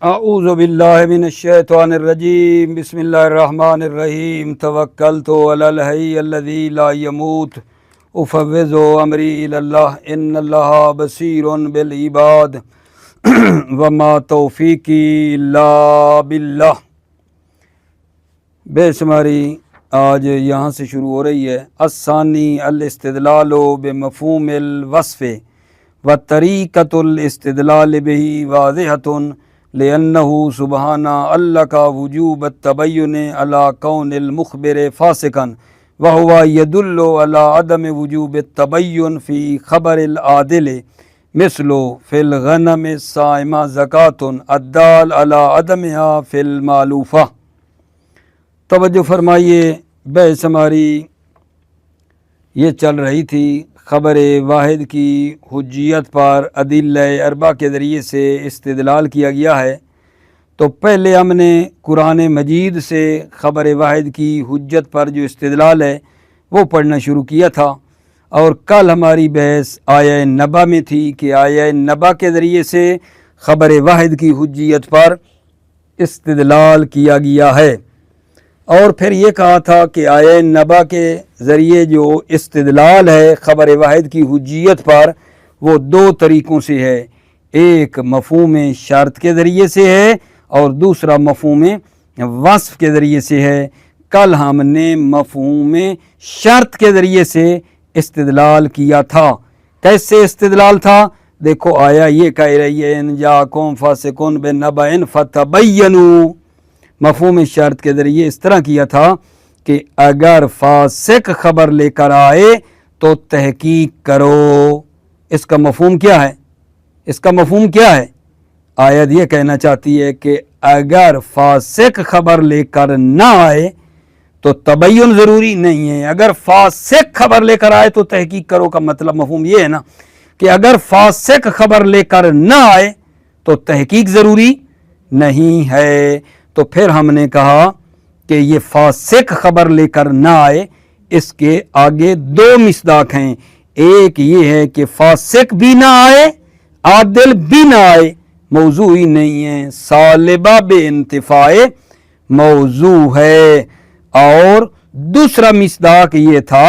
اعوذ باللہ من الشیطان الرجیم بسم اللہ الرحمن الرحیم توکلت علی الحی الذی لا یموت افوض امری الی اللہ ان اللہ بصیر بالعباد وما توفیقی الا باللہ۔ بے شماری آج یہاں سے شروع ہو رہی ہے۔ الثانی الاستدلال بمفہوم الوصف وطریقۃ الاستدلال بہ واضحۃ لأنه سبحانہ علق وجوب التبین علی کون المخبر فاسقا وهو يدل على عدم وجوب التبین فی خبر العادل مثل فی الغنم الصائمہ زکاة الدال علی عدمها فی المعلوفہ۔ توجہ فرمائیے، بحث ہماری یہ چل رہی تھی خبر واحد کی حجیت پر ادلہ اربع کے ذریعے سے استدلال کیا گیا ہے۔ تو پہلے ہم نے قرآن مجید سے خبر واحد کی حجت پر جو استدلال ہے وہ پڑھنا شروع کیا تھا، اور کل ہماری بحث آیہ نبا میں تھی کہ آیہ نبا کے ذریعے سے خبر واحد کی حجیت پر استدلال کیا گیا ہے، اور پھر یہ کہا تھا کہ آیہ نبا کے ذریعے جو استدلال ہے خبر واحد کی حجیت پر وہ دو طریقوں سے ہے، ایک مفہوم شرط کے ذریعے سے ہے اور دوسرا مفہوم وصف کے ذریعے سے ہے۔ کل ہم نے مفہوم شرط کے ذریعے سے استدلال کیا تھا۔ کیسے استدلال تھا؟ دیکھو آیا یہ کہہ رہی ہے ان جاءکم فاسق بنبأ فتبینوا۔ مفہوم شرط کے ذریعے اس طرح کیا تھا کہ اگر فاسق خبر لے کر آئے تو تحقیق کرو۔ اس کا مفہوم کیا ہے؟ اس کا مفہوم کیا ہے؟ آیت یہ کہنا چاہتی ہے کہ اگر فاسق خبر لے کر نہ آئے تو تبین ضروری نہیں ہے۔ اگر فاسق خبر لے کر آئے تو تحقیق کرو کا مطلب مفہوم یہ ہے نا کہ اگر فاسق خبر لے کر نہ آئے تو تحقیق ضروری نہیں ہے۔ تو پھر ہم نے کہا کہ یہ فاسق خبر لے کر نہ آئے، اس کے آگے دو مصداق ہیں۔ ایک یہ ہے کہ فاسق بھی نہ آئے، عادل بھی نہ آئے، موضوع ہی نہیں ہے، صالبہ بے انتفاع موضوع ہے۔ اور دوسرا مصداق یہ تھا،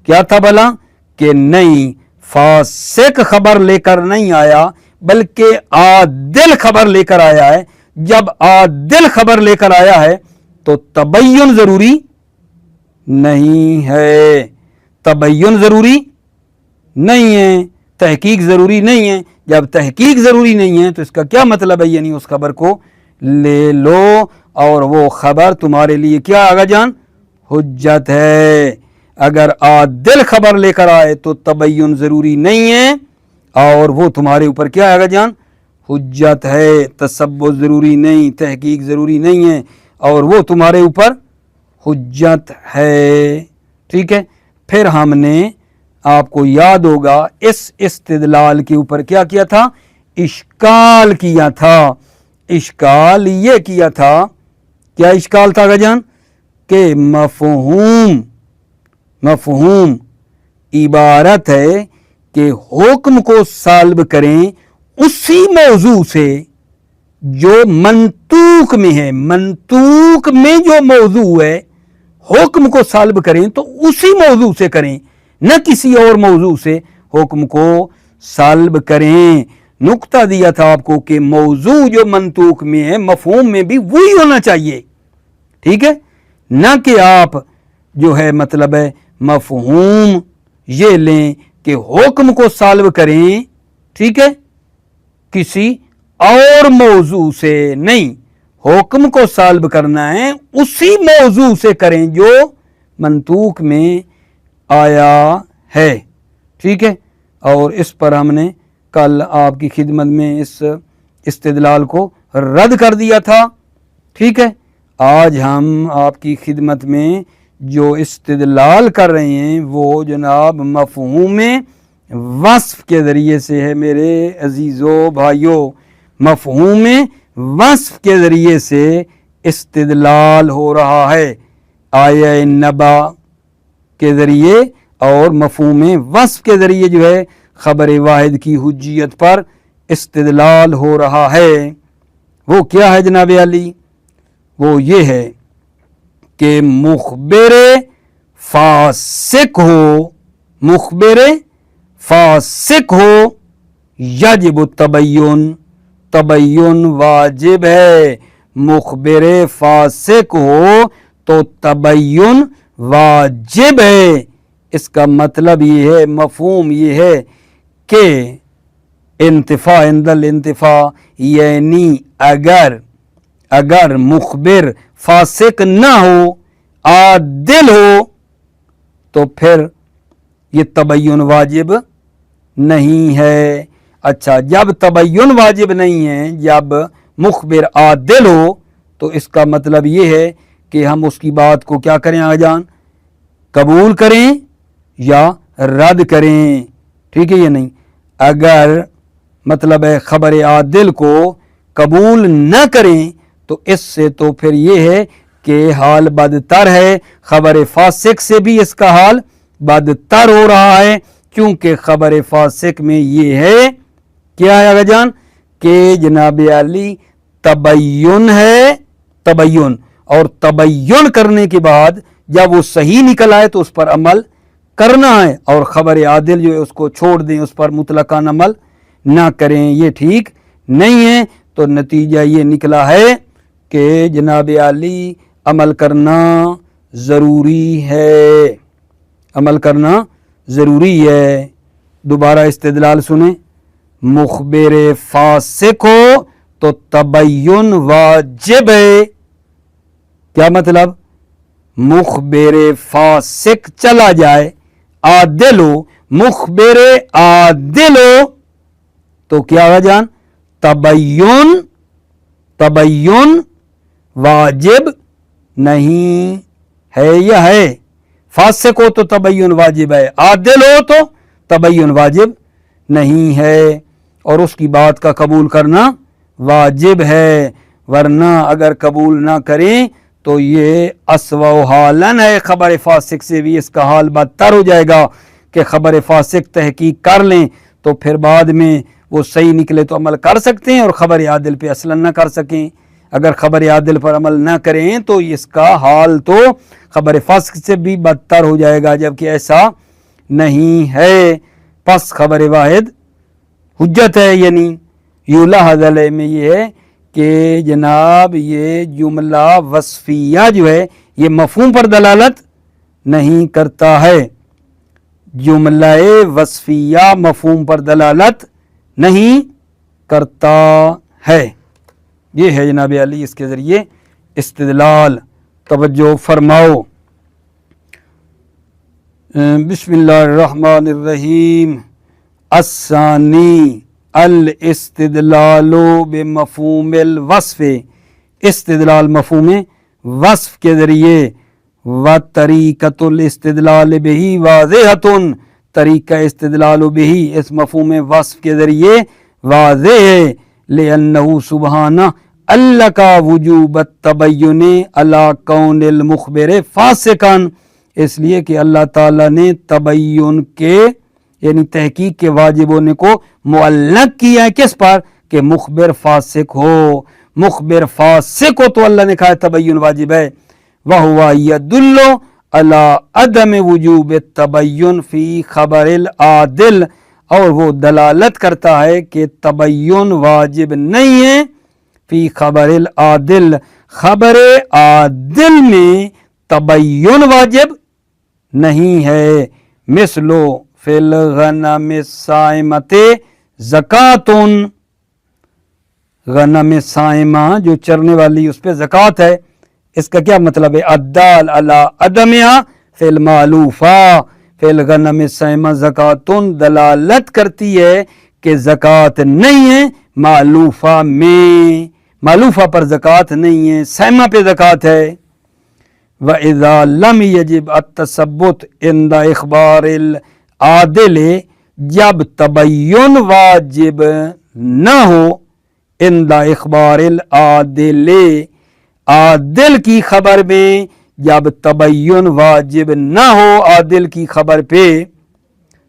کیا تھا بھلا؟ کہ نہیں، فاسق خبر لے کر نہیں آیا بلکہ عادل خبر لے کر آیا ہے۔ جب عادل خبر لے کر آیا ہے تو تبین ضروری نہیں ہے، تبین ضروری نہیں ہے، تحقیق ضروری نہیں ہے۔ جب تحقیق ضروری نہیں ہے تو اس کا کیا مطلب ہے؟ یعنی اس خبر کو لے لو اور وہ خبر تمہارے لیے کیا آگا جان؟ حجت ہے۔ اگر عادل خبر لے کر آئے تو تبین ضروری نہیں ہے اور وہ تمہارے اوپر کیا آگا جان؟ حجت ہے۔ تثبت ضروری نہیں، تحقیق ضروری نہیں ہے اور وہ تمہارے اوپر حجت ہے۔ ٹھیک ہے، پھر ہم نے آپ کو یاد ہوگا اس استدلال کے اوپر کیا کیا تھا؟ اشکال کیا تھا۔ اشکال یہ کیا تھا، کیا اشکال تھا آگا جان؟ کہ مفہوم عبارت ہے کہ حکم کو سالب کریں اسی موضوع سے جو منطوق میں ہے۔ منطوق میں جو موضوع ہے حکم کو سالب کریں تو اسی موضوع سے کریں، نہ کسی اور موضوع سے حکم کو سالب کریں۔ نقطہ دیا تھا آپ کو کہ موضوع جو منطوق میں ہے مفہوم میں بھی وہی ہونا چاہیے، ٹھیک ہے، نہ کہ آپ جو ہے مطلب ہے مفہوم یہ لیں کہ حکم کو سالب کریں، ٹھیک ہے، کسی اور موضوع سے نہیں، حکم کو سالب کرنا ہے اسی موضوع سے کریں جو منطوق میں آیا ہے، ٹھیک ہے۔ اور اس پر ہم نے کل آپ کی خدمت میں اس استدلال کو رد کر دیا تھا، ٹھیک ہے۔ آج ہم آپ کی خدمت میں جو استدلال کر رہے ہیں وہ جناب مفہوم وصف کے ذریعے سے ہے میرے عزیزو بھائیو۔ مفہوم وصف کے ذریعے سے استدلال ہو رہا ہے آیہ نبا کے ذریعے، اور مفہوم وصف کے ذریعے جو ہے خبر واحد کی حجیت پر استدلال ہو رہا ہے۔ وہ کیا ہے جناب علی؟ وہ یہ ہے کہ مخبر فاسق ہو، مخبر فاسق ہو، یجب التبین، تبین واجب ہے. مخبر فاسق ہو تو تبین واجب ہے. اس کا مطلب یہ ہے، مفہوم یہ ہے کہ انتفاع عند الانتفاع، یعنی اگر مخبر فاسق نہ ہو، عادل ہو، تو پھر یہ تبین واجب نہیں ہے. اچھا، جب تبین واجب نہیں ہے، جب مخبر عادل ہو، تو اس کا مطلب یہ ہے کہ ہم اس کی بات کو کیا کریں آقا جان؟ قبول کریں یا رد کریں. ٹھیک ہے یا نہیں؟ اگر مطلب ہے خبر عادل کو قبول نہ کریں تو اس سے تو پھر یہ ہے کہ حال بدتر ہے. خبر فاسق سے بھی اس کا حال بدتر ہو رہا ہے، کیونکہ خبر فاسق میں یہ ہے، کیا ہے آقا جان؟ کہ جناب علی تبین ہے، تبین، اور تبین کرنے کے بعد جب وہ صحیح نکل آئے تو اس پر عمل کرنا ہے، اور خبر عادل جو ہے اس کو چھوڑ دیں، اس پر مطلقاً عمل نہ کریں. یہ ٹھیک نہیں ہے. تو نتیجہ یہ نکلا ہے کہ جناب علی عمل کرنا ضروری ہے، عمل کرنا ضروری ہے. دوبارہ استدلال سنیں. مخبر فاسق ہو تو تبین واجب ہے. کیا مطلب؟ مخبر فاسق چلا جائے، عادل ہو، مخبر عادل ہو، تو کیا ہو جان؟ تبین واجب نہیں ہے یا ہے؟ فاسق ہو تو تبین واجب ہے، عادل ہو تو تبین واجب نہیں ہے، اور اس کی بات کا قبول کرنا واجب ہے. ورنہ اگر قبول نہ کریں تو یہ اسوأ حالاً ہے. خبر فاسق سے بھی اس کا حال بدتر ہو جائے گا کہ خبر فاسق تحقیق کر لیں تو پھر بعد میں وہ صحیح نکلے تو عمل کر سکتے ہیں، اور خبر عادل پہ اصلاً نہ کر سکیں. اگر خبر عادل پر عمل نہ کریں تو اس کا حال تو خبر فاسق سے بھی بدتر ہو جائے گا، جبکہ ایسا نہیں ہے. پس خبر واحد حجت ہے. یعنی یلاحظ علیہ میں یہ ہے کہ جناب یہ جملہ وصفیہ جو ہے یہ مفہوم پر دلالت نہیں کرتا ہے. جملہ وصفیہ مفہوم پر دلالت نہیں کرتا ہے. یہ ہے جناب علی اس کے ذریعے استدلال. توجہ فرماؤ. بسم اللہ الرحمن الرحیم. الثانی الاستدلال بمفہوم الوصف، استدلال مفہوم وصف کے ذریعے. وطریقۃ الاستدلال بہ واضحۃ، طریقہ استدلال بہ اس مفہوم وصف کے ذریعے واضح ہے. لأنہ سبحانہ اللہ کا وجوب التبین علی کون المخبر فاسقا، اس لیے کہ اللہ تعالیٰ نے تبین کے یعنی تحقیق کے واجب ہونے کو معلق کیا ہے کس پر؟ کہ مخبر فاسق ہو. مخبر فاسق ہو تو اللہ نے کہا تبین واجب ہے. وَهُوَ يَدُلُّ عَلَىٰ عَدَمِ وُجُوبِ التَّبَيُّنِ فِي خَبَرِ الْعَادِلِ، اور وہ دلالت کرتا ہے کہ تبین واجب نہیں ہے فی خبر العادل، خبر عادل میں تبین واجب نہیں ہے. مثلو فی الغنم الصائمۃ زکوٰۃ، غنم صائمہ جو چرنے والی اس پہ زکوٰۃ ہے. اس کا کیا مطلب ہے؟ الدال علی عدمہا فی المعلوفہ. فی الغنم الصائمہ زکوٰۃ دلالت کرتی ہے کہ زکوٰۃ نہیں ہے معلوفہ میں، معلوفہ پر زکوٰۃ نہیں ہے، صائمہ پہ زکوٰۃ ہے. وَإِذَا لَمْ يَجِبْ التَّثَبُّتُ عِنْدَ إِخْبَارِ الْعَادِلِ، جب تبین واجب نہ ہو عند اخبار العادل، عادل کی خبر میں جب تبین واجب نہ ہو عادل کی خبر پہ،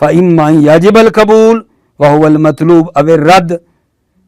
فَإِمَّا يَجِبَ الْقَبُولُ وَهُوَ الْمَطْلُوبُ أَوِ الرَّدُّ،